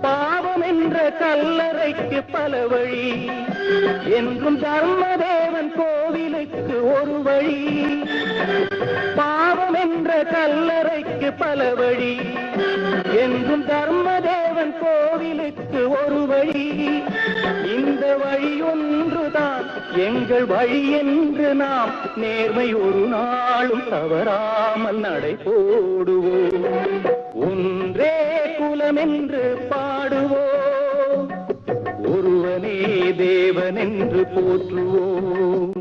பாவம் என்ற கல்லறைக்கு பல வழி என்றும் தர்மதேவன் கோவிலுக்கு ஒரு வழி. பாவம் என்ற கல்லறைக்கு பல வழி என்றும் தர்மதேவன் கோவிலுக்கு ஒரு வழி. இந்த வழி ஒன்றுதான் எங்கள் வழி என்று நாம் நேர்மை ஒரு நாளும் தவறாமல் நடை போடுவோம். ஒன்றே குலம் என்று பாடுவோம், ஒருவனே தேவன் என்று போற்றுவோம்.